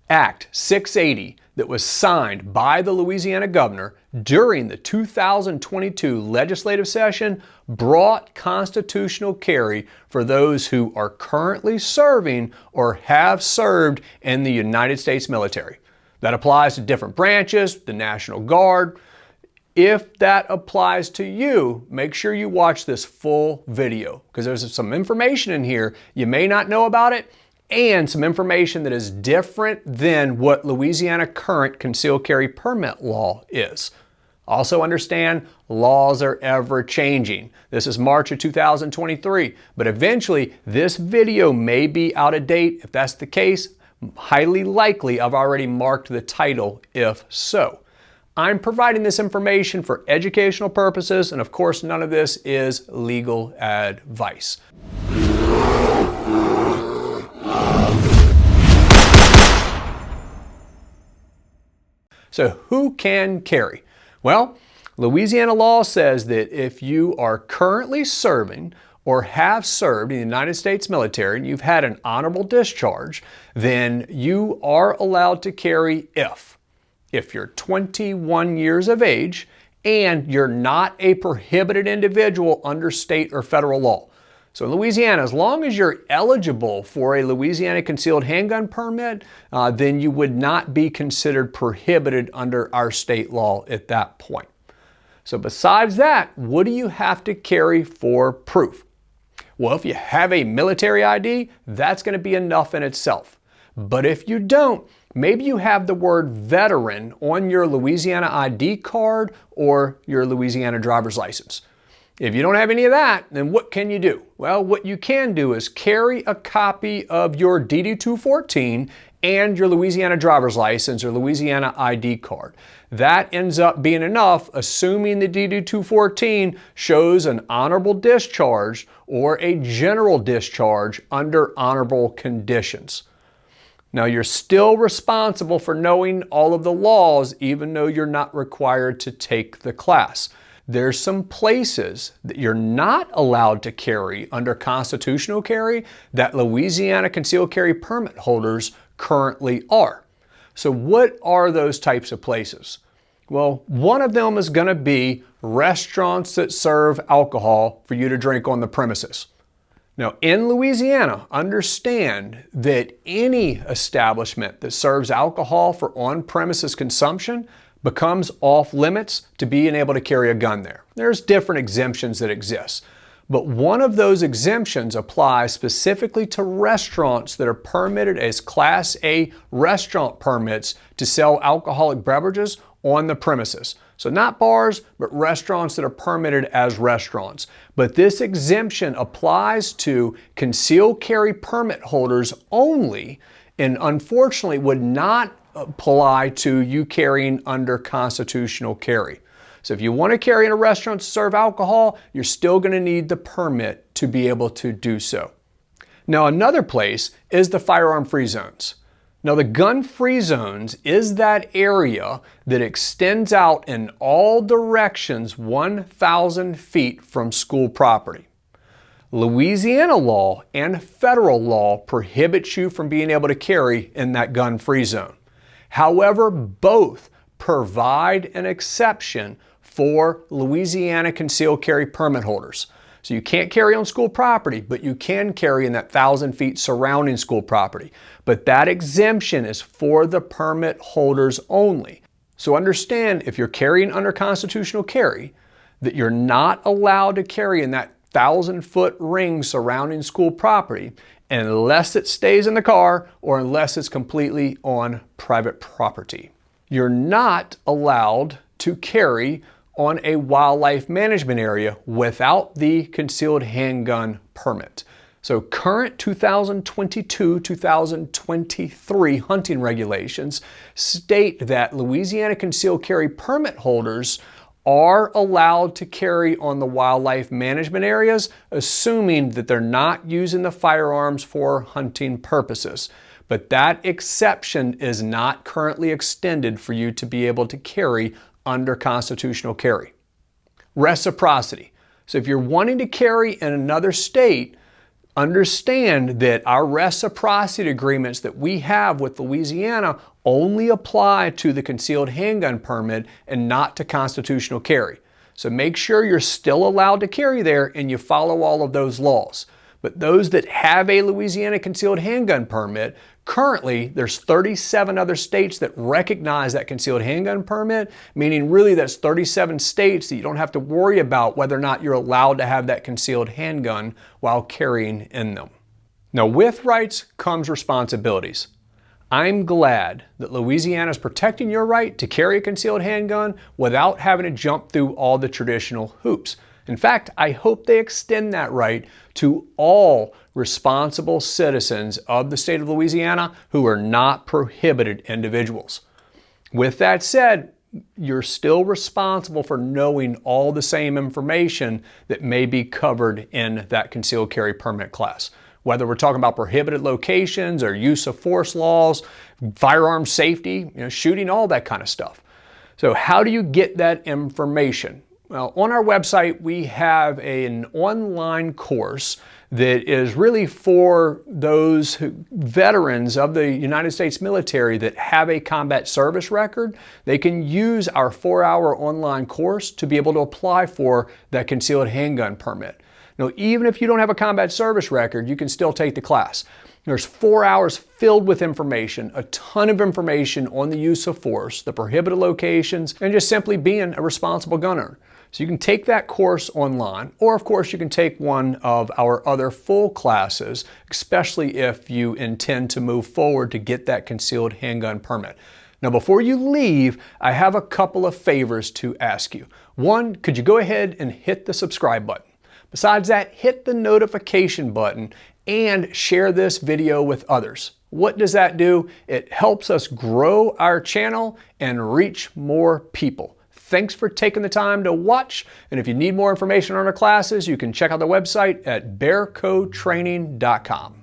Act 680 that was signed by the Louisiana governor during the 2022 legislative session brought constitutional carry for those who are currently serving or have served in the United States military. That applies to different branches, the National Guard. If that applies to you, make sure you watch this full video because there's some information in here you may not know about it, and some information that is different than what Louisiana current concealed carry permit law is. Also understand, laws are ever changing. This is March of 2023, but eventually this video may be out of date. If that's the case, highly likely I've already marked the title if so. I'm providing this information for educational purposes, and of course none of this is legal advice. So who can carry? Well, Louisiana law says that if you are currently serving or have served in the United States military and you've had an honorable discharge, then you are allowed to carry if you're 21 years of age and you're not a prohibited individual under state or federal law. So in Louisiana, as long as you're eligible for a Louisiana concealed handgun permit, then you would not be considered prohibited under our state law at that point. So besides that, what do you have to carry for proof? Well, if you have a military ID, that's going to be enough in itself. But if you don't, maybe you have the word veteran on your Louisiana ID card or your Louisiana driver's license. If you don't have any of that, then what can you do? Well, what you can do is carry a copy of your DD-214 and your Louisiana driver's license or Louisiana ID card. That ends up being enough, assuming the DD-214 shows an honorable discharge or a general discharge under honorable conditions. Now, you're still responsible for knowing all of the laws, even though you're not required to take the class. There's some places that you're not allowed to carry under constitutional carry that Louisiana concealed carry permit holders currently are. So what are those types of places? Well, one of them is going to be restaurants that serve alcohol for you to drink on the premises. Now, in Louisiana, understand that any establishment that serves alcohol for on-premises consumption becomes off limits to being able to carry a gun there. There's different exemptions that exist, but one of those exemptions applies specifically to restaurants that are permitted as Class A restaurant permits to sell alcoholic beverages on the premises. So not bars, but restaurants that are permitted as restaurants. But this exemption applies to concealed carry permit holders only, and unfortunately would not apply to you carrying under constitutional carry. So if you want to carry in a restaurant to serve alcohol, you're still going to need the permit to be able to do so. Now, another place is the firearm-free zones. Now, the gun-free zones is that area that extends out in all directions 1,000 feet from school property. Louisiana law and federal law prohibits you from being able to carry in that gun-free zone. However, both provide an exception for Louisiana concealed carry permit holders. So you can't carry on school property, but you can carry in that 1,000 feet surrounding school property. But that exemption is for the permit holders only. So understand, if you're carrying under constitutional carry, that you're not allowed to carry in that 1,000-foot ring surrounding school property unless it stays in the car or unless it's completely on private property. You're not allowed to carry on a wildlife management area without the concealed handgun permit. So current 2022-2023 hunting regulations state that Louisiana concealed carry permit holders are allowed to carry on the wildlife management areas, assuming that they're not using the firearms for hunting purposes. But that exception is not currently extended for you to be able to carry under constitutional carry. Reciprocity. So if you're wanting to carry in another state, Understand that our reciprocity agreements that we have with Louisiana only apply to the concealed handgun permit and not to constitutional carry. So make sure you're still allowed to carry there and you follow all of those laws. But those that have a Louisiana concealed handgun permit, currently there's 37 other states that recognize that concealed handgun permit, meaning really that's 37 states that you don't have to worry about whether or not you're allowed to have that concealed handgun while carrying in them. Now, with rights comes responsibilities. I'm glad that Louisiana is protecting your right to carry a concealed handgun without having to jump through all the traditional hoops. In fact, I hope they extend that right to all responsible citizens of the state of Louisiana who are not prohibited individuals. With that said, you're still responsible for knowing all the same information that may be covered in that concealed carry permit class. Whether we're talking about prohibited locations or use of force laws, firearm safety, shooting, all that kind of stuff. So how do you get that information? Well, on our website, we have an online course that is really for those veterans of the United States military that have a combat service record. They can use our 4-hour online course to be able to apply for that concealed handgun permit. Now, even if you don't have a combat service record, you can still take the class. There's 4 hours filled with information, a ton of information on the use of force, the prohibited locations, and just simply being a responsible gun owner. So you can take that course online, or of course you can take one of our other full classes, especially if you intend to move forward to get that concealed handgun permit. Now, before you leave, I have a couple of favors to ask you. One, could you go ahead and hit the subscribe button? Besides that, hit the notification button and share this video with others. What does that do? It helps us grow our channel and reach more people. Thanks for taking the time to watch, and if you need more information on our classes, you can check out the website at bearcotraining.com.